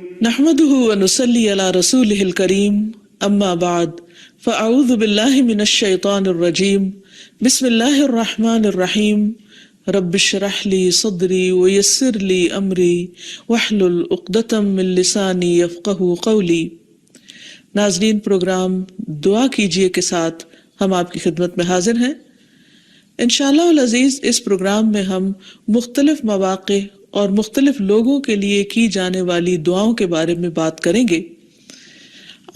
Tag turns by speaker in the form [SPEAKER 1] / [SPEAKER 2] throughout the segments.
[SPEAKER 1] نحمده ونصلي على رسوله الكريم اما بعد فاعوذ بالله من الشيطان الرجيم بسم الله الرحمن الرحيم رب اشرح لي صدري ويسر لي امري واحلل عقدة من لساني يفقهوا قولي۔ ناظرین، پروگرام دعا کیجئے کے ساتھ ہم آپ کی خدمت میں حاضر ہیں۔ انشاءاللہ العزیز اس پروگرام میں ہم مختلف مواقع اور مختلف لوگوں کے لیے کی جانے والی دعاؤں کے بارے میں بات کریں گے۔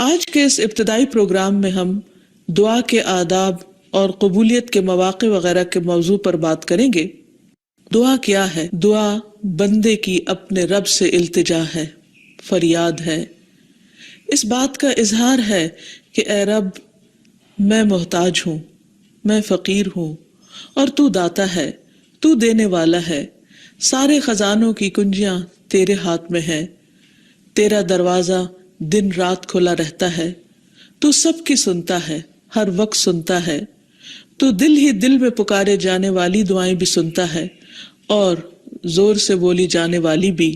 [SPEAKER 1] آج کے اس ابتدائی پروگرام میں ہم دعا کے آداب اور قبولیت کے مواقع وغیرہ کے موضوع پر بات کریں گے۔ دعا کیا ہے؟ دعا بندے کی اپنے رب سے التجا ہے، فریاد ہے، اس بات کا اظہار ہے کہ اے رب، میں محتاج ہوں، میں فقیر ہوں، اور تو داتا ہے، تو دینے والا ہے، سارے خزانوں کی کنجیاں تیرے ہاتھ میں ہے، تیرا دروازہ دن رات کھلا رہتا ہے، تو سب کی سنتا ہے، ہر وقت سنتا ہے، تو دل ہی دل میں پکارے جانے والی دعائیں بھی سنتا ہے اور زور سے بولی جانے والی بھی۔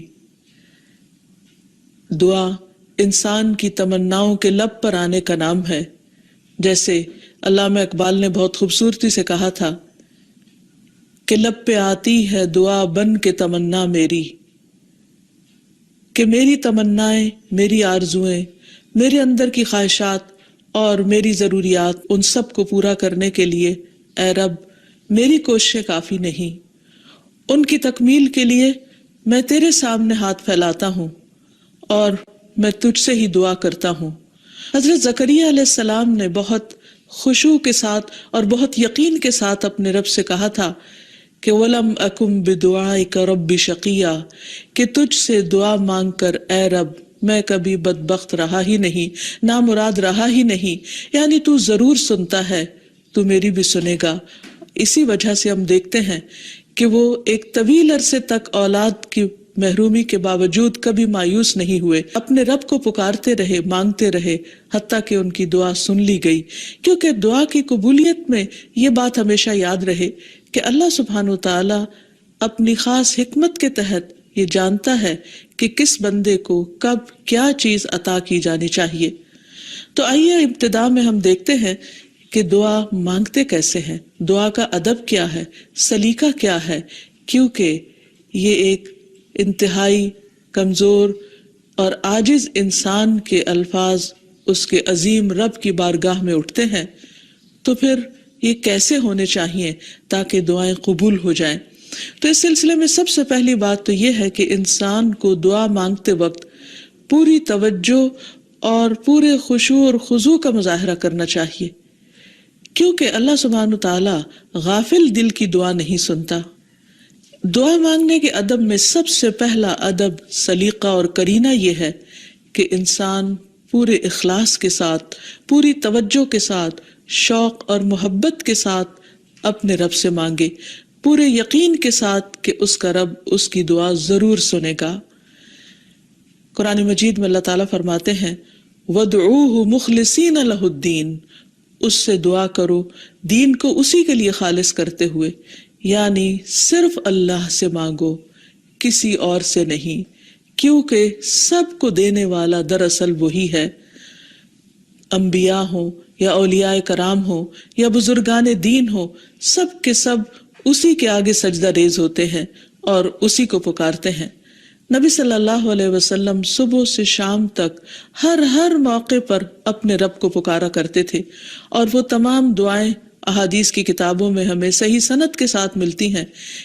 [SPEAKER 1] دعا انسان کی تمناؤں کے لب پر آنے کا نام ہے، جیسے علامہ اقبال نے بہت خوبصورتی سے کہا تھا کہ لب پہ آتی ہے دعا بن کے تمنا میری، کہ میری تمنائیں، میری آرزوئیں، میرے اندر کی خواہشات اور میری ضروریات، ان سب کو پورا کرنے کے لیے اے رب میری کوششیں کافی نہیں، ان کی تکمیل کے لیے میں تیرے سامنے ہاتھ پھیلاتا ہوں اور میں تجھ سے ہی دعا کرتا ہوں۔ حضرت زکریا علیہ السلام نے بہت خشوع کے ساتھ اور بہت یقین کے ساتھ اپنے رب سے کہا تھا کہ وَلَمْ أَكُمْ بِدُعَائِكَ رَبِّ شَقِيًّا، کہ تجھ سے دعا مانگ کر اے رب میں کبھی بدبخت رہا ہی نہیں، نامراد رہا ہی نہیں، یعنی تو ضرور سنتا ہے، تو میری بھی سنے گا۔ اسی وجہ سے ہم دیکھتے ہیں کہ وہ ایک طویل عرصے تک اولاد کی محرومی کے باوجود کبھی مایوس نہیں ہوئے، اپنے رب کو پکارتے رہے، مانگتے رہے، حتیٰ کہ ان کی دعا سن لی گئی۔ کیونکہ دعا کی قبولیت میں یہ بات ہمیشہ یاد رہے کہ اللہ سبحانہ وتعالی اپنی خاص حکمت کے تحت یہ جانتا ہے کہ کس بندے کو کب کیا چیز عطا کی جانی چاہیے۔ تو آئیے ابتدا میں ہم دیکھتے ہیں کہ دعا مانگتے کیسے ہیں، دعا کا ادب کیا ہے، سلیقہ کیا ہے، کیونکہ یہ ایک انتہائی کمزور اور عاجز انسان کے الفاظ اس کے عظیم رب کی بارگاہ میں اٹھتے ہیں، تو پھر یہ کیسے ہونے چاہیے تاکہ دعائیں قبول ہو جائیں۔ تو اس سلسلے میں سب سے پہلی بات تو یہ ہے کہ انسان کو دعا مانگتے وقت پوری توجہ اور پورے خشوع اور خضوع کا مظاہرہ کرنا چاہیے، کیونکہ اللہ سبحانہ تعالیٰ غافل دل کی دعا نہیں سنتا۔ دعا مانگنے کے ادب میں سب سے پہلا ادب، سلیقہ اور کرینہ یہ ہے کہ انسان پورے اخلاص کے ساتھ، پوری توجہ کے ساتھ، شوق اور محبت کے ساتھ اپنے رب سے مانگے، پورے یقین کے ساتھ کہ اس کا رب اس کی دعا ضرور سنے گا۔ قرآن مجید میں اللہ تعالیٰ فرماتے ہیں وَادْعُوهُ مُخْلِصِينَ لَهُ الدِّينَ، اس سے دعا کرو دین کو اسی کے لیے خالص کرتے ہوئے، یعنی صرف اللہ سے مانگو، کسی اور سے نہیں، کیونکہ سب کو دینے والا دراصل وہی ہے۔ انبیاء ہوں یا اولیاء کرام ہوں یا بزرگان دین ہوں، سب کے سب اسی کے آگے سجدہ ریز ہوتے ہیں اور اسی کو پکارتے ہیں۔ نبی صلی اللہ علیہ وسلم صبح سے شام تک ہر موقع پر اپنے رب کو پکارا کرتے تھے، اور وہ تمام دعائیں احادیث کی کتابوں میں ہمیں صحیح سند کے ساتھ ملتی ہیں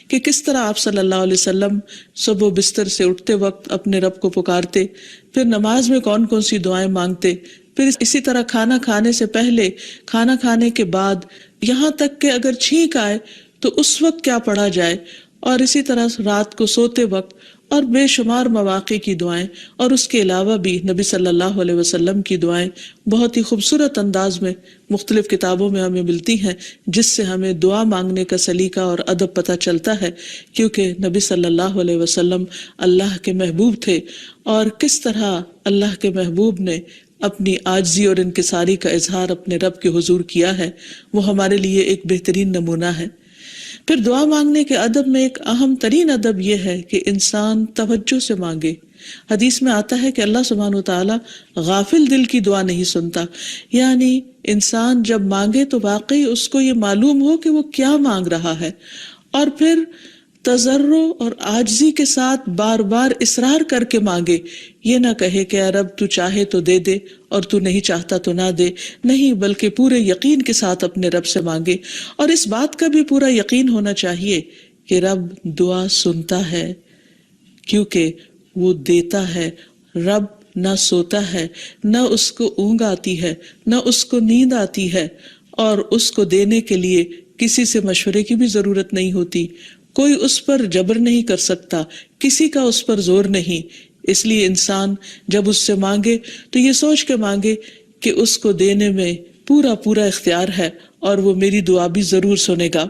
[SPEAKER 1] کہ کس طرح آپ صلی اللہ علیہ وسلم صبح بستر سے اٹھتے وقت اپنے رب کو پکارتے، پھر نماز میں کون کون سی دعائیں مانگتے، پھر اسی طرح کھانا کھانے سے پہلے، کھانا کھانے کے بعد، یہاں تک کہ اگر چھینک آئے تو اس وقت کیا پڑھا جائے، اور اسی طرح رات کو سوتے وقت، اور بے شمار مواقع کی دعائیں، اور اس کے علاوہ بھی نبی صلی اللہ علیہ وسلم کی دعائیں بہت ہی خوبصورت انداز میں مختلف کتابوں میں ہمیں ملتی ہیں، جس سے ہمیں دعا مانگنے کا سلیقہ اور ادب پتہ چلتا ہے، کیونکہ نبی صلی اللہ علیہ وسلم اللہ کے محبوب تھے، اور کس طرح اللہ کے محبوب نے اپنی عاجزی اور انکساری کا اظہار اپنے رب کے حضور کیا ہے، وہ ہمارے لیے ایک بہترین نمونہ ہے۔ پھر دعا مانگنے کے ادب میں ایک اہم ترین ادب یہ ہے کہ انسان توجہ سے مانگے، حدیث میں آتا ہے کہ اللہ سبحانہ وتعالی غافل دل کی دعا نہیں سنتا، یعنی انسان جب مانگے تو واقعی اس کو یہ معلوم ہو کہ وہ کیا مانگ رہا ہے، اور پھر تضرع اور عاجزی کے ساتھ بار بار اصرار کر کے مانگے، یہ نہ کہے کہ اے رب تو چاہے تو دے دے اور تو نہیں چاہتا تو نہ دے، نہیں، بلکہ پورے یقین کے ساتھ اپنے رب سے مانگے، اور اس بات کا بھی پورا یقین ہونا چاہیے کہ رب دعا سنتا ہے، کیونکہ وہ دیتا ہے۔ رب نہ سوتا ہے، نہ اس کو اونگ آتی ہے، نہ اس کو نیند آتی ہے، اور اس کو دینے کے لیے کسی سے مشورے کی بھی ضرورت نہیں ہوتی، کوئی اس پر جبر نہیں کر سکتا، کسی کا اس پر زور نہیں۔ اس لیے انسان جب اس سے مانگے تو یہ سوچ کے مانگے کہ اس کو دینے میں پورا پورا اختیار ہے اور وہ میری دعا بھی ضرور سنے گا۔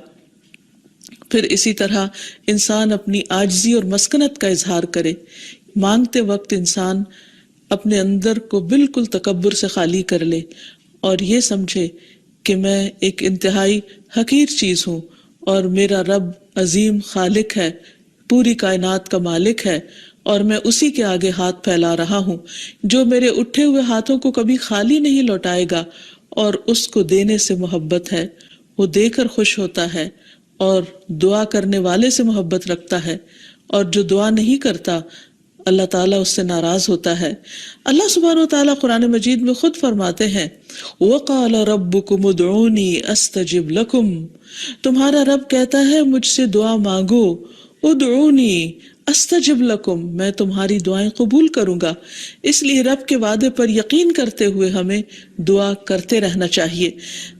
[SPEAKER 1] پھر اسی طرح انسان اپنی عاجزی اور مسکنت کا اظہار کرے، مانگتے وقت انسان اپنے اندر کو بالکل تکبر سے خالی کر لے اور یہ سمجھے کہ میں ایک انتہائی حقیر چیز ہوں اور میرا رب عظیم خالق ہے، پوری کائنات کا مالک ہے، اور میں اسی کے آگے ہاتھ پھیلا رہا ہوں، جو میرے اٹھے ہوئے ہاتھوں کو کبھی خالی نہیں لوٹائے گا، اور اس کو دینے سے محبت ہے، وہ دے کر خوش ہوتا ہے اور دعا کرنے والے سے محبت رکھتا ہے، اور جو دعا نہیں کرتا اللہ تعالیٰ اس سے ناراض ہوتا ہے۔ اللہ سبحانہ و تعالیٰ قرآن مجید میں خود فرماتے ہیں وَقَالَ رَبُّكُمُ ادْعُونِي أَسْتَجِبْ لَكُمْ، تمہارا رب کہتا ہے مجھ سے دعا مانگو، ادعونی استجب لکم، میں تمہاری دعائیں قبول کروں گا۔ اس لیے رب کے وعدے پر یقین کرتے ہوئے ہمیں دعا کرتے رہنا چاہیے۔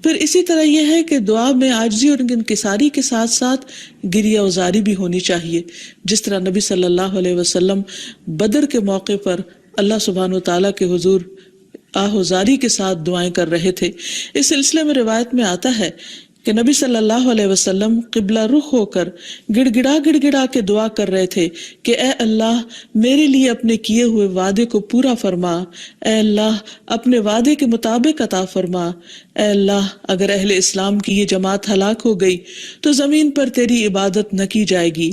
[SPEAKER 1] پھر اسی طرح یہ ہے کہ دعا میں عاجزی اور انکساری کے ساتھ ساتھ گریہ وزاری بھی ہونی چاہیے، جس طرح نبی صلی اللہ علیہ وسلم بدر کے موقع پر اللہ سبحانہ وتعالیٰ کے حضور آہوزاری کے ساتھ دعائیں کر رہے تھے۔ اس سلسلے میں روایت میں آتا ہے کہ نبی صلی اللہ علیہ وسلم قبلہ رخ ہو کر گڑ گڑا کے دعا کر رہے تھے کہ اے اللہ میرے لیے اپنے کیے ہوئے وعدے کو پورا فرما، اے اللہ اپنے وعدے کے مطابق عطا فرما، اے اللہ اگر اہل اسلام کی یہ جماعت ہلاک ہو گئی تو زمین پر تیری عبادت نہ کی جائے گی۔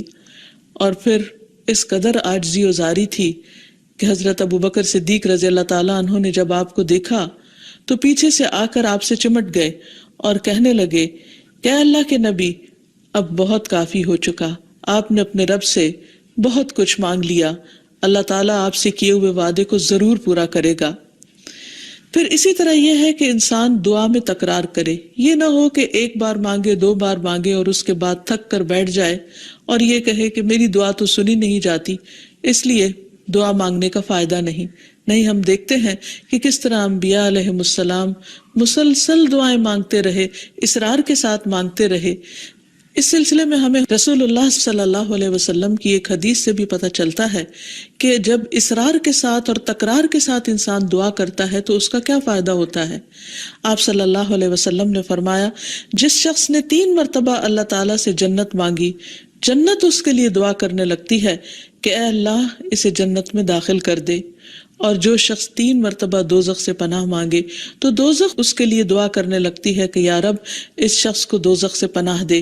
[SPEAKER 1] اور پھر اس قدر عاجزی و زاری تھی کہ حضرت ابوبکر صدیق رضی اللہ تعالیٰ عنہ نے جب آپ کو دیکھا تو پیچھے سے آ کر آپ سے چمٹ گئے اور کہنے لگے کہ اے اللہ کے نبی اب بہت کافی ہو چکا، آپ نے اپنے رب سے بہت کچھ مانگ لیا، اللہ تعالیٰ آپ سے کیے ہوئے وعدے کو ضرور پورا کرے گا۔ پھر اسی طرح یہ ہے کہ انسان دعا میں تکرار کرے، یہ نہ ہو کہ ایک بار مانگے، دو بار مانگے اور اس کے بعد تھک کر بیٹھ جائے اور یہ کہے کہ میری دعا تو سنی نہیں جاتی، اس لیے دعا مانگنے کا فائدہ نہیں۔ ہم دیکھتے ہیں کہ کس طرح انبیاء علیہ السلام مسلسل دعائیں مانگتے رہے، اصرار کے ساتھ مانگتے رہے۔ اس سلسلے میں ہمیں رسول اللہ صلی اللہ علیہ وسلم کی ایک حدیث سے بھی پتہ چلتا ہے کہ جب اصرار کے ساتھ اور تکرار کے ساتھ انسان دعا کرتا ہے تو اس کا کیا فائدہ ہوتا ہے۔ آپ صلی اللہ علیہ وسلم نے فرمایا جس شخص نے 3 مرتبہ اللہ تعالیٰ سے جنت مانگی، جنت اس کے لیے دعا کرنے لگتی ہے کہ اے اللہ اسے جنت میں داخل کر دے، اور جو شخص 3 مرتبہ دوزخ سے پناہ مانگے تو دوزخ اس کے لیے دعا کرنے لگتی ہے کہ یا رب اس شخص کو دوزخ سے پناہ دے۔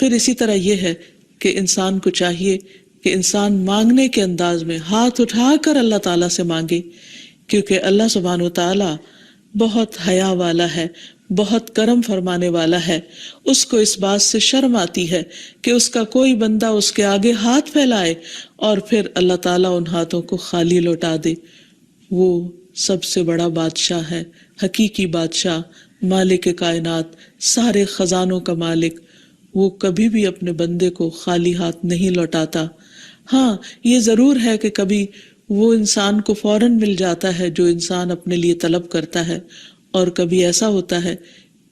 [SPEAKER 1] پھر اسی طرح یہ ہے کہ انسان کو چاہیے کہ انسان مانگنے کے انداز میں ہاتھ اٹھا کر اللہ تعالیٰ سے مانگے، کیونکہ اللہ سبحانہ وتعالیٰ بہت حیا والا ہے، بہت کرم فرمانے والا ہے۔ اس کو اس بات سے شرم آتی ہے کہ اس کا کوئی بندہ اس کے آگے ہاتھ پھیلائے اور پھر اللہ تعالیٰ ان ہاتھوں کو خالی لوٹا دے۔ وہ سب سے بڑا بادشاہ ہے، حقیقی بادشاہ، مالک کائنات، سارے خزانوں کا مالک، وہ کبھی بھی اپنے بندے کو خالی ہاتھ نہیں لوٹاتا۔ ہاں یہ ضرور ہے کہ کبھی وہ انسان کو فوراً مل جاتا ہے جو انسان اپنے لیے طلب کرتا ہے، اور کبھی ایسا ہوتا ہے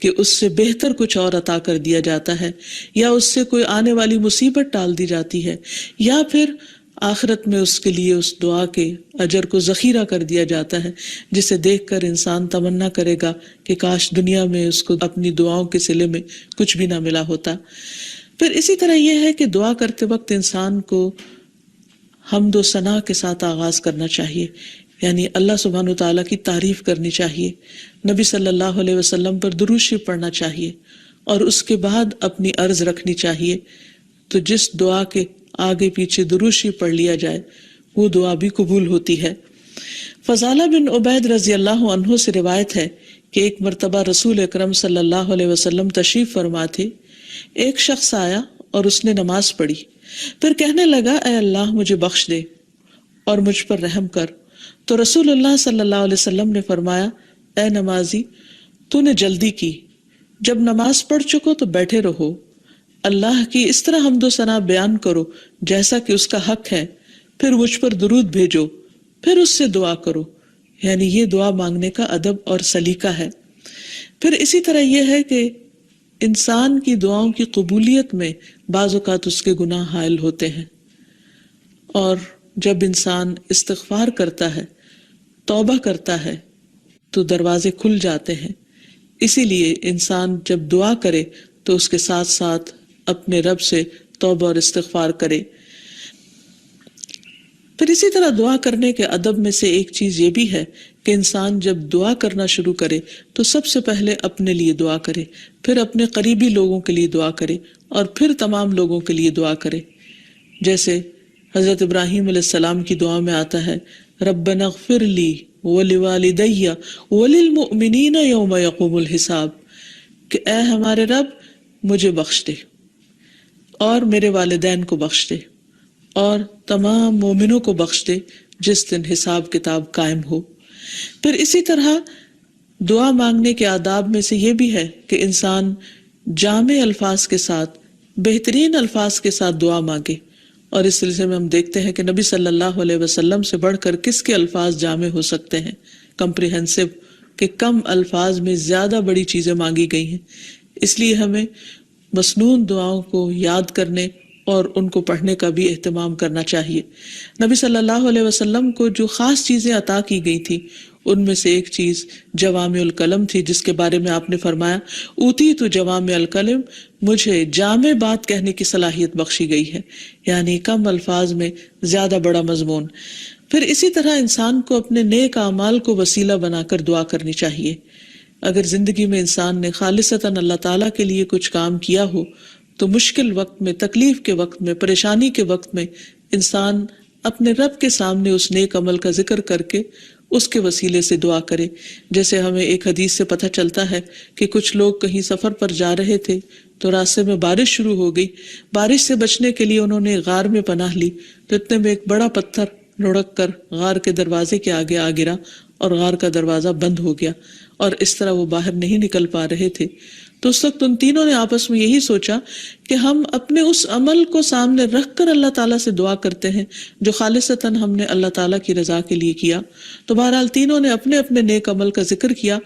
[SPEAKER 1] کہ اس سے بہتر کچھ اور عطا کر دیا جاتا ہے، یا اس سے کوئی آنے والی مصیبت ٹال دی جاتی ہے، یا پھر آخرت میں اس کے لیے اس دعا کے اجر کو ذخیرہ کر دیا جاتا ہے، جسے دیکھ کر انسان تمنا کرے گا کہ کاش دنیا میں اس کو اپنی دعاؤں کے صلے میں کچھ بھی نہ ملا ہوتا۔ پھر اسی طرح یہ ہے کہ دعا کرتے وقت انسان کو حمد و ثنا کے ساتھ آغاز کرنا چاہیے، یعنی اللہ سبحانہ وتعالیٰ کی تعریف کرنی چاہیے، نبی صلی اللہ علیہ وسلم پر درود شریف پڑھنا چاہیے، اور اس کے بعد اپنی عرض رکھنی چاہیے۔ تو جس دعا کے آگے پیچھے درود شریف پڑھ لیا جائے وہ دعا بھی قبول ہوتی ہے۔ فضالہ بن عبید رضی اللہ عنہ سے روایت ہے کہ ایک مرتبہ رسول اکرم صلی اللہ علیہ وسلم تشریف فرما تھے۔ ایک شخص آیا اور اس نے نماز پڑھی، پھر کہنے لگا اے اللہ مجھے بخش دے اور مجھ پر رحم کر۔ تو رسول اللہ صلی اللہ علیہ وسلم نے فرمایا اے نمازی تو نے جلدی کی، جب نماز پڑھ چکو تو بیٹھے رہو، اللہ کی اس طرح حمد و ثنا بیان کرو جیسا کہ اس کا حق ہے، پھر مجھ پر درود بھیجو، پھر اس سے دعا کرو۔ یعنی یہ دعا مانگنے کا ادب اور سلیقہ ہے۔ پھر اسی طرح یہ ہے کہ انسان کی دعاؤں کی قبولیت میں بعض اوقات اس کے گناہ حائل ہوتے ہیں، اور جب انسان استغفار کرتا ہے، توبہ کرتا ہے تو دروازے کھل جاتے ہیں۔ اسی لیے انسان جب دعا کرے تو اس کے ساتھ ساتھ اپنے رب سے توبہ اور استغفار کرے۔ پھر اسی طرح دعا کرنے کے ادب میں سے ایک چیز یہ بھی ہے کہ انسان جب دعا کرنا شروع کرے تو سب سے پہلے اپنے لیے دعا کرے، پھر اپنے قریبی لوگوں کے لیے دعا کرے، اور پھر تمام لوگوں کے لیے دعا کرے۔ جیسے حضرت ابراہیم علیہ السلام کی دعا میں آتا ہے ربنا اغفر لی ولوالدی وللمؤمنین یوم یقوم الحساب، کہ اے ہمارے رب مجھے بخش دے اور میرے والدین کو بخش دے اور تمام مومنوں کو بخش دے جس دن حساب کتاب قائم ہو۔ پھر اسی طرح دعا مانگنے کے آداب میں سے یہ بھی ہے کہ انسان جامع الفاظ کے ساتھ، بہترین الفاظ کے ساتھ دعا مانگے، اور اس سلسلے میں ہم دیکھتے ہیں کہ نبی صلی اللہ علیہ وسلم سے بڑھ کر کس کے الفاظ جامع ہو سکتے ہیں، کمپریہنسو، کہ کم الفاظ میں زیادہ بڑی چیزیں مانگی گئی ہیں۔ اس لیے ہمیں مسنون دعاؤں کو یاد کرنے اور ان کو پڑھنے کا بھی اہتمام کرنا چاہیے۔ نبی صلی اللہ علیہ وسلم کو جو خاص چیزیں عطا کی گئی تھی ان میں سے ایک چیز جوامع الکلم تھی، جس کے بارے میں آپ نے فرمایا اوتیت جوامع الکلم، مجھے جامع بات کہنے کی صلاحیت بخشی گئی ہے، یعنی کم الفاظ میں زیادہ بڑا مضمون۔ پھر اسی طرح انسان کو اپنے نیک اعمال کو وسیلہ بنا کر دعا کرنی چاہیے۔ اگر زندگی میں انسان نے خالصتاً اللہ تعالیٰ کے لیے کچھ کام کیا ہو تو مشکل وقت میں، تکلیف کے وقت میں، پریشانی کے وقت میں انسان اپنے رب کے سامنے اس نیک عمل کا ذکر کر کے اس کے وسیلے سے دعا کرے۔ جیسے ہمیں ایک حدیث سے پتہ چلتا ہے کہ کچھ لوگ کہیں سفر پر جا رہے تھے تو راستے میں بارش شروع ہو گئی، بارش سے بچنے کے لیے انہوں نے غار میں پناہ لی، تو اتنے میں ایک بڑا پتھر لڑک کر غار کے دروازے کے آگے آ گرا اور غار کا دروازہ بند ہو گیا، اور اس طرح وہ باہر نہیں نکل پا رہے تھے۔ تو اس وقت ان تینوں نے آپس میں یہی سوچا کہ ہم اپنے اس عمل کو سامنے رکھ کر اللہ تعالیٰ سے دعا کرتے ہیں جو خالصتاً ہم نے اللہ تعالیٰ کی رضا کے لیے کیا۔ تو بہرحال تینوں نے اپنے اپنے نیک عمل کا ذکر کیا،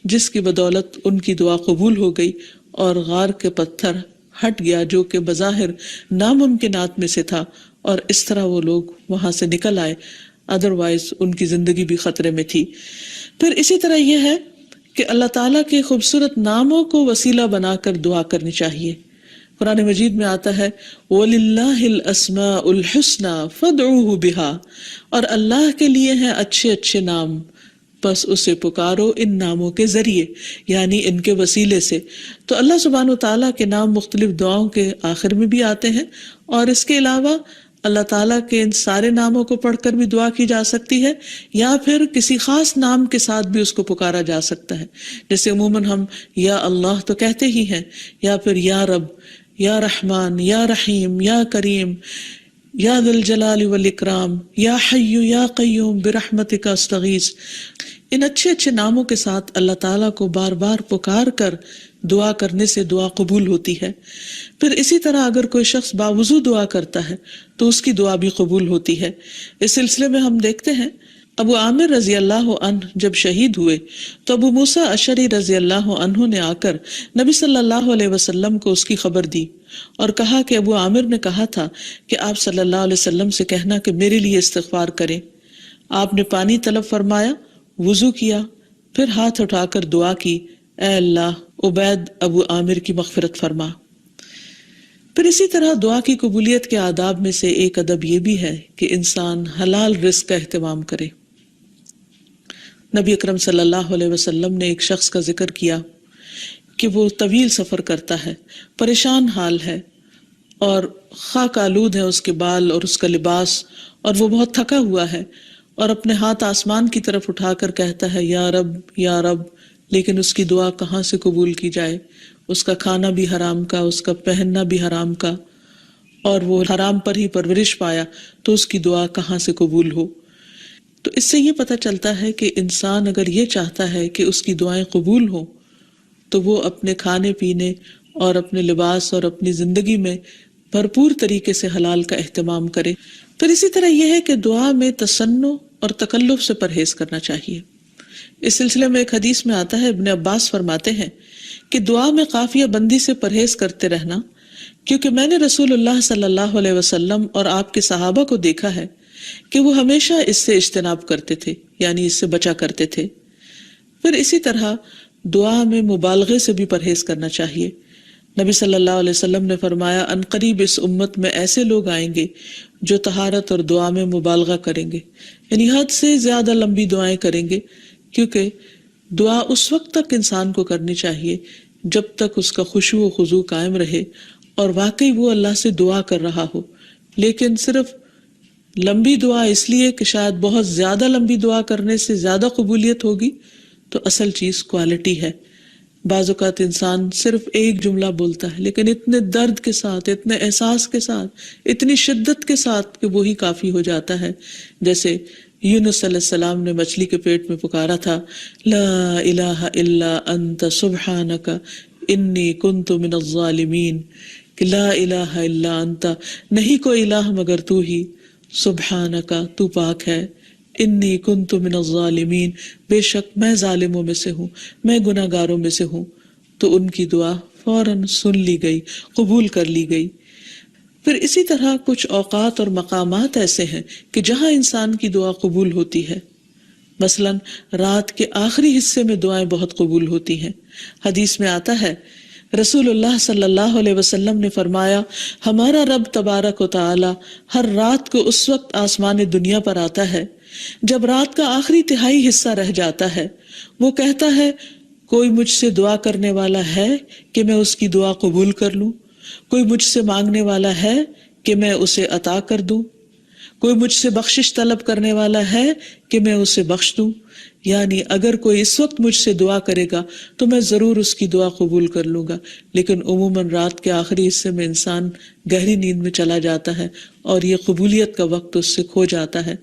[SPEAKER 1] جس کی بدولت ان کی دعا قبول ہو گئی اور غار کے پتھر ہٹ گیا جو کہ بظاہر ناممکنات میں سے تھا، اور اس طرح وہ لوگ وہاں سے نکل آئے، ادروائز ان کی زندگی بھی خطرے میں تھی۔ پھر اسی طرح یہ ہے کہ اللہ تعالیٰ کے خوبصورت ناموں کو وسیلہ بنا کر دعا کرنی چاہیے۔ قرآن مجید میں آتا ہے وَلِلَّهِ الْأَسْمَاءُ الْحُسْنَى فَادْعُوهُ بِهَا، اور اللہ کے لیے ہیں اچھے اچھے نام، بس اسے پکارو ان ناموں کے ذریعے، یعنی ان کے وسیلے سے۔ تو اللہ سبحانہ وتعالیٰ کے نام مختلف دعاؤں کے آخر میں بھی آتے ہیں، اور اس کے علاوہ اللہ تعالیٰ کے ان سارے ناموں کو پڑھ کر بھی دعا کی جا سکتی ہے، یا پھر کسی خاص نام کے ساتھ بھی اس کو پکارا جا سکتا ہے۔ جیسے عموماً ہم یا اللہ تو کہتے ہی ہیں، یا پھر یا رب، یا رحمان، یا رحیم، یا کریم، یا ذی الجلال والاکرام، یا حی یا قیوم برحمتک استغیث۔ ان اچھے اچھے ناموں کے ساتھ اللہ تعالیٰ کو بار بار پکار کر دعا کرنے سے دعا قبول ہوتی ہے۔ پھر اسی طرح اگر کوئی شخص باوضو دعا کرتا ہے تو اس کی دعا بھی قبول ہوتی ہے۔ اس سلسلے میں ہم دیکھتے ہیں ابو عامر رضی اللہ عنہ جب شہید ہوئے تو ابو موسیٰ اشعری رضی اللہ عنہ نے آ کر نبی صلی اللہ علیہ وسلم کو اس کی خبر دی اور کہا کہ ابو عامر نے کہا تھا کہ آپ صلی اللہ علیہ وسلم سے کہنا کہ میرے لیے استغفار کریں۔ آپ نے پانی طلب فرمایا، وضو کیا، پھر ہاتھ اٹھا کر دعا کی، اے اللہ عبید ابو عامر کی مغفرت فرما۔ پھر اسی طرح دعا کی قبولیت کے آداب میں سے ایک ادب یہ بھی ہے کہ انسان حلال رزق کا اہتمام کرے۔ نبی اکرم صلی اللہ علیہ وسلم نے ایک شخص کا ذکر کیا کہ وہ طویل سفر کرتا ہے، پریشان حال ہے، اور خاک آلود ہے اس کے بال اور اس کا لباس، اور وہ بہت تھکا ہوا ہے، اور اپنے ہاتھ آسمان کی طرف اٹھا کر کہتا ہے یا رب یا رب، لیکن اس کی دعا کہاں سے قبول کی جائے؟ اس کا کھانا بھی حرام کا، اس کا پہننا بھی حرام کا، اور وہ حرام پر ہی پرورش پایا، تو اس کی دعا کہاں سے قبول ہو؟ تو اس سے یہ پتہ چلتا ہے کہ انسان اگر یہ چاہتا ہے کہ اس کی دعائیں قبول ہوں تو وہ اپنے کھانے پینے اور اپنے لباس اور اپنی زندگی میں بھرپور طریقے سے حلال کا اہتمام کرے۔ پھر اسی طرح یہ ہے کہ دعا میں تصنع اور تکلف سے پرہیز کرنا چاہیے۔ اس سلسلے میں ایک حدیث میں آتا ہے، ابن عباس فرماتے ہیں کہ دعا میں قافیہ بندی سے پرہیز کرتے رہنا، کیونکہ میں نے رسول اللہ صلی اللہ علیہ وسلم اور آپ کے صحابہ کو دیکھا ہے کہ وہ ہمیشہ اس سے اجتناب کرتے تھے، یعنی اس سے بچا کرتے تھے۔ پھر اسی طرح دعا میں مبالغے سے بھی پرہیز کرنا چاہیے۔ نبی صلی اللہ علیہ وسلم نے فرمایا عنقریب اس امت میں ایسے لوگ آئیں گے جو طہارت اور دعا میں مبالغہ کریں گے، یعنی حد سے زیادہ لمبی دعائیں کریں گے، کیونکہ دعا اس وقت تک انسان کو کرنی چاہیے جب تک اس کا خشوع و خضوع قائم رہے اور واقعی وہ اللہ سے دعا کر رہا ہو۔ لیکن صرف لمبی دعا اس لیے کہ شاید بہت زیادہ لمبی دعا کرنے سے زیادہ قبولیت ہوگی، تو اصل چیز کوالٹی ہے۔ بعض اوقات انسان صرف ایک جملہ بولتا ہے لیکن اتنے درد کے ساتھ، اتنے احساس کے ساتھ، اتنی شدت کے ساتھ کہ وہی کافی ہو جاتا ہے۔ جیسے یونس علیہ السلام نے مچھلی کے پیٹ میں پکارا تھا، لا الہ الا انت سبحانک انی کنت من الظالمین، کہ لا الہ الا انت، نہیں کوئی الہ مگر تو ہی، سبحانک تو پاک ہے، انی کنت من الظالمین، بے شک میں ظالموں میں سے ہوں، میں گناہ گاروں میں سے ہوں۔ تو ان کی دعا فوراً سن لی گئی، قبول کر لی گئی۔ پھر اسی طرح کچھ اوقات اور مقامات ایسے ہیں کہ جہاں انسان کی دعا قبول ہوتی ہے، مثلاً رات کے آخری حصے میں دعائیں بہت قبول ہوتی ہیں۔ حدیث میں آتا ہے رسول اللہ صلی اللہ علیہ وسلم نے فرمایا ہمارا رب تبارک و تعالی ہر رات کو اس وقت آسمان دنیا پر آتا ہے جب رات کا آخری تہائی حصہ رہ جاتا ہے، وہ کہتا ہے کوئی مجھ سے دعا کرنے والا ہے کہ میں اس کی دعا قبول کر لوں؟ کوئی مجھ سے مانگنے والا ہے کہ میں اسے عطا کر دوں؟ کوئی مجھ سے بخشش طلب کرنے والا ہے کہ میں اسے بخش دوں؟ یعنی اگر کوئی اس وقت مجھ سے دعا کرے گا تو میں ضرور اس کی دعا قبول کر لوں گا۔ لیکن عموماً رات کے آخری حصے میں انسان گہری نیند میں چلا جاتا ہے اور یہ قبولیت کا وقت اس سے کھو جاتا ہے۔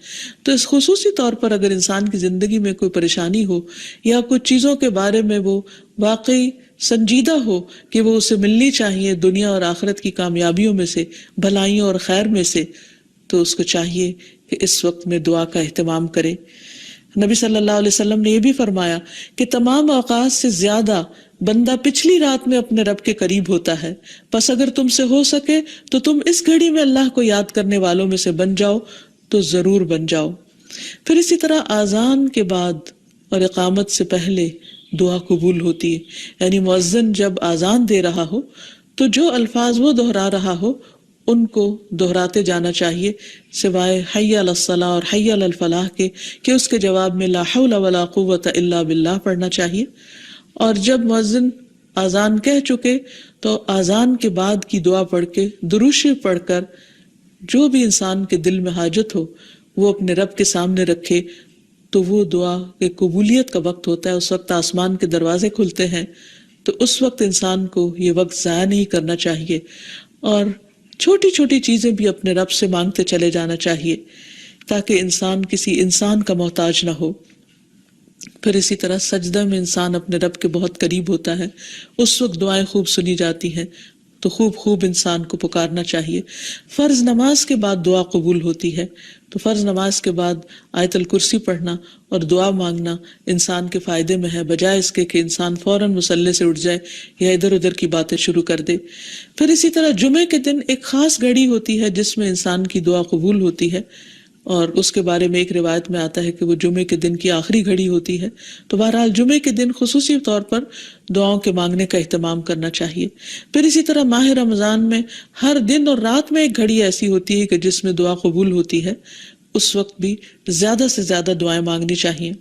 [SPEAKER 1] تو اس خصوصی طور پر اگر انسان کی زندگی میں کوئی پریشانی ہو یا کچھ چیزوں کے بارے میں وہ واقعی سنجیدہ ہو کہ وہ اسے ملنی چاہیے دنیا اور آخرت کی کامیابیوں میں سے، بھلائیوں اور خیر میں سے، تو اس کو چاہیے کہ اس وقت میں دعا کا اہتمام کرے۔ نبی صلی اللہ علیہ وسلم نے یہ بھی فرمایا کہ تمام اوقات سے زیادہ بندہ پچھلی رات میں اپنے رب کے قریب ہوتا ہے، پس اگر تم سے ہو سکے تو تم اس گھڑی میں اللہ کو یاد کرنے والوں میں سے بن جاؤ تو ضرور بن جاؤ۔ پھر اسی طرح آذان کے بعد اور اقامت سے پہلے دعا قبول ہوتی ہے، یعنی مؤذن جب آذان دے رہا ہو تو جو الفاظ وہ دہرا رہا ہو ان کو دہراتے جانا چاہیے، سوائے حی علی الصلاح اور حی علی الفلاح کے، کہ اس کے جواب میں لا حول ولا قوت الا باللہ پڑھنا چاہیے۔ اور جب مؤذن آذان کہہ چکے تو آذان کے بعد کی دعا پڑھ کے، درود شریف پڑھ کر، جو بھی انسان کے دل میں حاجت ہو وہ اپنے رب کے سامنے رکھے، تو وہ دعا کے قبولیت کا وقت ہوتا ہے، اس وقت آسمان کے دروازے کھلتے ہیں۔ تو اس وقت انسان کو یہ وقت ضائع نہیں کرنا چاہیے، اور چھوٹی چھوٹی چیزیں بھی اپنے رب سے مانگتے چلے جانا چاہیے تاکہ انسان کسی انسان کا محتاج نہ ہو۔ پھر اسی طرح سجدہ میں انسان اپنے رب کے بہت قریب ہوتا ہے، اس وقت دعائیں خوب سنی جاتی ہیں، تو خوب انسان کو پکارنا چاہیے۔ فرض نماز کے بعد دعا قبول ہوتی ہے، تو فرض نماز کے بعد آیت الکرسی پڑھنا اور دعا مانگنا انسان کے فائدے میں ہے، بجائے اس کے کہ انسان فوراً مصلی سے اٹھ جائے یا ادھر ادھر کی باتیں شروع کر دے۔ پھر اسی طرح جمعے کے دن ایک خاص گھڑی ہوتی ہے جس میں انسان کی دعا قبول ہوتی ہے، اور اس کے بارے میں ایک روایت میں آتا ہے کہ وہ جمعے کے دن کی آخری گھڑی ہوتی ہے۔ تو بہرحال جمعے کے دن خصوصی طور پر دعاؤں کے مانگنے کا اہتمام کرنا چاہیے۔ پھر اسی طرح ماہ رمضان میں ہر دن اور رات میں ایک گھڑی ایسی ہوتی ہے کہ جس میں دعا قبول ہوتی ہے، اس وقت بھی زیادہ سے زیادہ دعائیں مانگنی چاہیے۔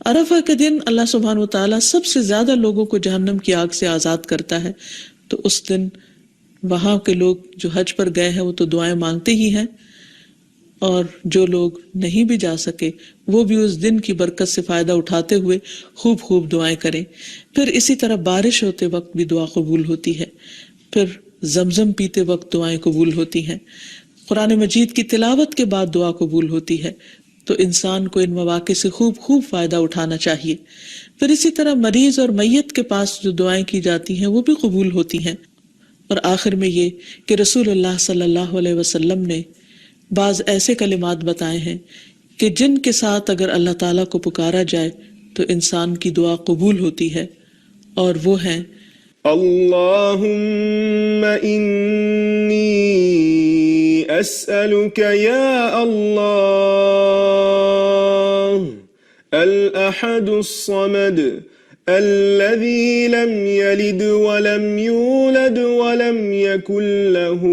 [SPEAKER 1] عرفہ کے دن اللہ سبحانہ و تعالیٰ سب سے زیادہ لوگوں کو جہنم کی آگ سے آزاد کرتا ہے، تو اس دن وہاں کے لوگ جو حج پر گئے ہیں وہ تو دعائیں مانگتے ہی ہیں، اور جو لوگ نہیں بھی جا سکے وہ بھی اس دن کی برکت سے فائدہ اٹھاتے ہوئے خوب خوب دعائیں کریں۔ پھر اسی طرح بارش ہوتے وقت بھی دعا قبول ہوتی ہے، پھر زمزم پیتے وقت دعائیں قبول ہوتی ہیں، قرآن مجید کی تلاوت کے بعد دعا قبول ہوتی ہے۔ تو انسان کو ان مواقع سے خوب خوب فائدہ اٹھانا چاہیے۔ پھر اسی طرح مریض اور میت کے پاس جو دعائیں کی جاتی ہیں وہ بھی قبول ہوتی ہیں۔ اور آخر میں یہ کہ رسول اللہ صلی اللہ علیہ وسلم نے بعض ایسے کلمات بتائے ہیں کہ جن کے ساتھ اگر اللہ تعالیٰ کو پکارا جائے تو انسان کی دعا قبول ہوتی ہے، اور وہ ہیں
[SPEAKER 2] اللهم إني أسألك يا الله الأحد الصمد الذي لم يلد ولم يولد ولم يكن له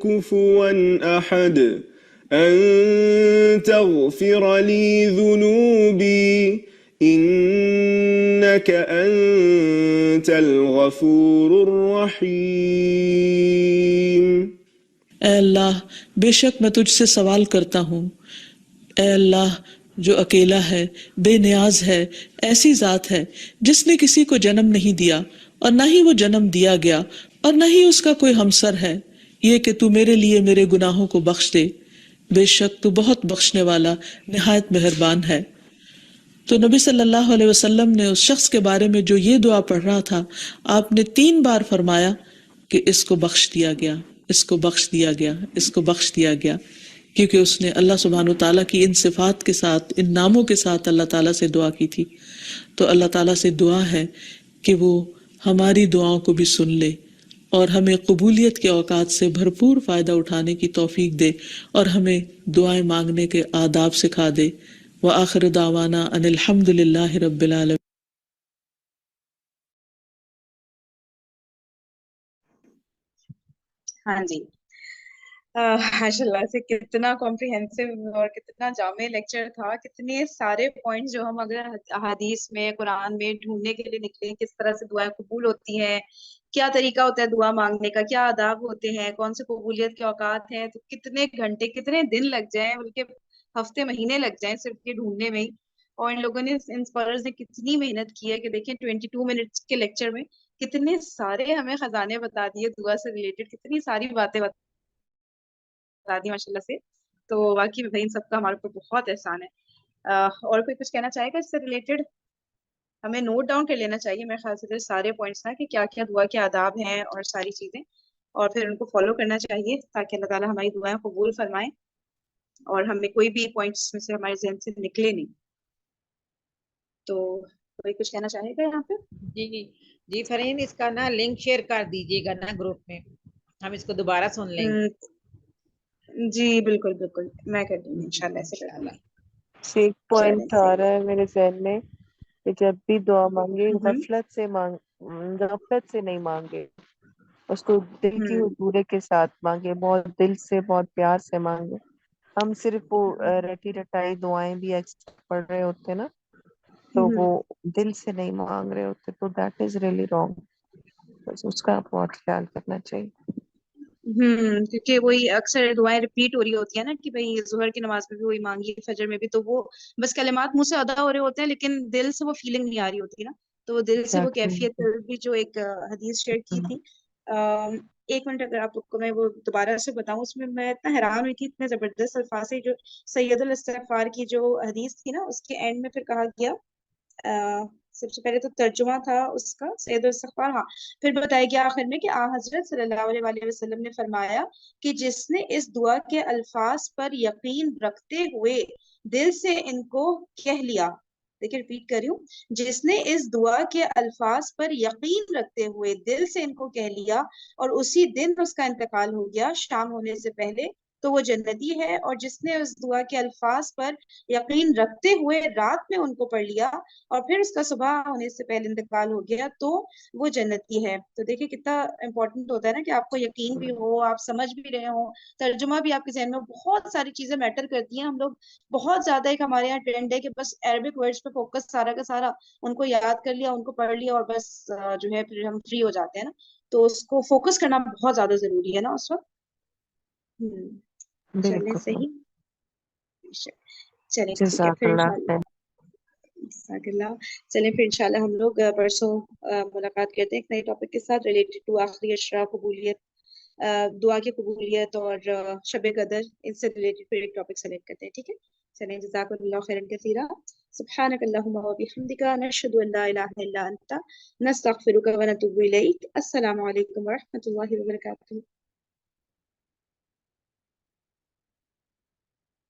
[SPEAKER 2] كفوا أحد أن تغفر لي ذنوبي إنك أنت الغفور الرحيم۔
[SPEAKER 1] اے اللہ، بے شک میں تجھ سے سوال کرتا ہوں، اے اللہ جو اکیلا ہے، بے نیاز ہے، ایسی ذات ہے جس نے کسی کو جنم نہیں دیا اور نہ ہی وہ جنم دیا گیا اور نہ ہی اس کا کوئی ہمسر ہے، یہ کہ تو میرے لیے میرے گناہوں کو بخش دے، بے شک تو بہت بخشنے والا نہایت مہربان ہے۔ تو نبی صلی اللہ علیہ وسلم نے اس شخص کے بارے میں جو یہ دعا پڑھ رہا تھا، آپ نے 3 بار فرمایا کہ اس کو بخش دیا گیا، اس کو بخش دیا گیا، اس کو بخش دیا گیا، کیونکہ اس نے اللہ سبحانہ وتعالیٰ کی ان صفات کے ساتھ، ان ناموں کے ساتھ اللہ تعالیٰ سے دعا کی تھی۔ تو اللہ تعالیٰ سے دعا ہے کہ وہ ہماری دعاؤں کو بھی سن لے اور ہمیں قبولیت کے اوقات سے بھرپور فائدہ اٹھانے کی توفیق دے اور ہمیں دعائیں مانگنے کے آداب سکھا دے۔ وآخر دعوانا ان الحمد للہ رب العالمین۔
[SPEAKER 3] ہاں جی، ماشاء اللہ سے کتنا کمپریہنسو اور کتنا جامع لیکچر تھا، کتنے سارے پوائنٹس جو ہم اگر احادیث میں، قرآن میں ڈھونڈنے کے لیے نکلیں، کس طرح سے دعائیں قبول ہوتی ہیں، کیا طریقہ ہوتا ہے دعا مانگنے کا، کیا آداب ہوتے ہیں، کون سے قبولیت کے اوقات ہیں، تو کتنے گھنٹے، کتنے دن لگ جائیں، بلکہ ہفتے مہینے لگ جائیں صرف یہ ڈھونڈنے میں ہی۔ اور ان لوگوں نے، ان اسکالرز نے کتنی محنت کی ہے کہ دیکھیں 22 منٹس کے لیکچر میں کتنے سارے ہمیں خزانے بتا دیے دعا سے ریلیٹڈ، کتنی ساری باتیں بتا دی ماشاء اللہ سے۔ تو واقعی میں بھائی سب کا ہمارے اوپر بہت احسان ہے۔ اور کوئی کچھ کہنا چاہے گا اس سے ریلیٹڈ؟ ہمیں نوٹ ڈاؤن کر لینا چاہیے میرے خیال سے سارے پوائنٹس نا، کہ کیا کیا دعا کے آداب ہیں اور ساری چیزیں، اور پھر ان کو فالو کرنا چاہیے تاکہ اللہ تعالیٰ ہماری دعائیں قبول فرمائیں اور ہمیں کوئی بھی پوائنٹس میں سے ہمارے ذہن سے نکلے نہیں۔ تو کوئی کچھ کہنا چاہے گا یہاں پہ؟
[SPEAKER 4] جی فرین، اس کا نا لنک شیئر کر دیجیے گا نا گروپ میں، ہم اس کو دوبارہ سن لیں گے۔
[SPEAKER 3] جی بالکل بالکل، میں کر دوں گی انشاءاللہ، ایسے کر دوں گی۔
[SPEAKER 5] ایک پوائنٹ آ رہا ہے میرے ذہن میں کہ جب بھی دعا مانگے غفلت سے نہیں مانگے، اس کو دل کی حضور کے ساتھ مانگے، بہت دل سے، بہت پیار سے مانگے۔ ہم صرف وہ رٹی رٹائی دعائیں بھی پڑھ رہے ہوتے نا، تو وہ دل سے نہیں مانگ رہے ہوتے، تو دیٹ از ریئلی رانگ۔ بس اس کا بہت خیال کرنا چاہیے۔
[SPEAKER 3] کیونکہ وہی اکثر دعائیں ریپیٹ ہو رہی ہوتی ہیں نا، کہ بھائی ظہر کی نماز میں بھی وہی مانگی، فجر میں بھی، تو وہ بس کلمات منہ سے ادا ہو رہے ہوتے ہیں لیکن دل سے وہ فیلنگ نہیں آ رہی ہوتی نا، تو دل سے وہ کیفیت بھی، جو ایک حدیث شیئر کی تھی، ایک منٹ اگر آپ کو میں وہ دوبارہ سے بتاؤں، اس میں میں اتنا حیران ہوئی تھی، اتنے زبردست الفاظ سے، جو سید الاستغفار کی جو حدیث تھی نا، اس کے اینڈ میں پھر کہا گیا، سب سے پہلے تو ترجمہ تھا اس کا سید الاستغفار، ہاں، پھر بتایا گیا آخر میں کہ حضرت صلی اللہ علیہ وآلہ وسلم نے فرمایا کہ جس نے اس دعا کے الفاظ پر یقین رکھتے ہوئے دل سے ان کو کہہ لیا، دیکھیں ریپیٹ کر رہی ہوں، جس نے اس دعا کے الفاظ پر یقین رکھتے ہوئے دل سے ان کو کہہ لیا اور اسی دن اس کا انتقال ہو گیا شام ہونے سے پہلے، تو وہ جنتی ہے، اور جس نے اس دعا کے الفاظ پر یقین رکھتے ہوئے رات میں ان کو پڑھ لیا اور پھر اس کا صبح ہونے سے پہلے انتقال ہو گیا تو وہ جنتی ہے۔ تو دیکھیں کتنا امپورٹنٹ ہوتا ہے نا کہ آپ کو یقین بھی ہو، آپ سمجھ بھی رہے ہو، ترجمہ بھی آپ کے ذہن میں، بہت ساری چیزیں میٹر کرتی ہیں۔ ہم لوگ بہت زیادہ ایک ہمارے یہاں ٹرینڈ ہے کہ بس عربک ورڈز پہ فوکس سارا کا سارا، ان کو یاد کر لیا، ان کو پڑھ لیا اور بس جو ہے پھر ہم فری ہو جاتے ہیں نا، تو اس کو فوکس کرنا بہت زیادہ ضروری ہے نا اس وقت۔ چلیں
[SPEAKER 5] بالکل،
[SPEAKER 3] صحیح، چلیں ٹھیک ہے
[SPEAKER 5] جزاک
[SPEAKER 3] پھر
[SPEAKER 5] اللہ
[SPEAKER 3] انشاءاللہ،
[SPEAKER 5] خیر.
[SPEAKER 3] جزاک اللہ۔ چلیں پھر انشاءاللہ ہم لوگ پرسوں ملاقات کرتے ہیں ایک نئے ٹاپک کے ساتھ ریلیٹڈ ٹو آخری اشرا، قبولیت، دعا کی قبولیت اور شب قدر، ان سے ریلیٹڈ پھر ایک ٹاپک سلیکٹ کرتے ہیں، ٹھیک ہے؟ چلیں جزاک اللہ خیرا کثیرا، سبحانک اللہم و بحمدک، نشہد ان لا الہ الا انت، نستغفرک و نتوب الیک۔ السلام علیکم و رحمۃ اللہ وبرکاتہ۔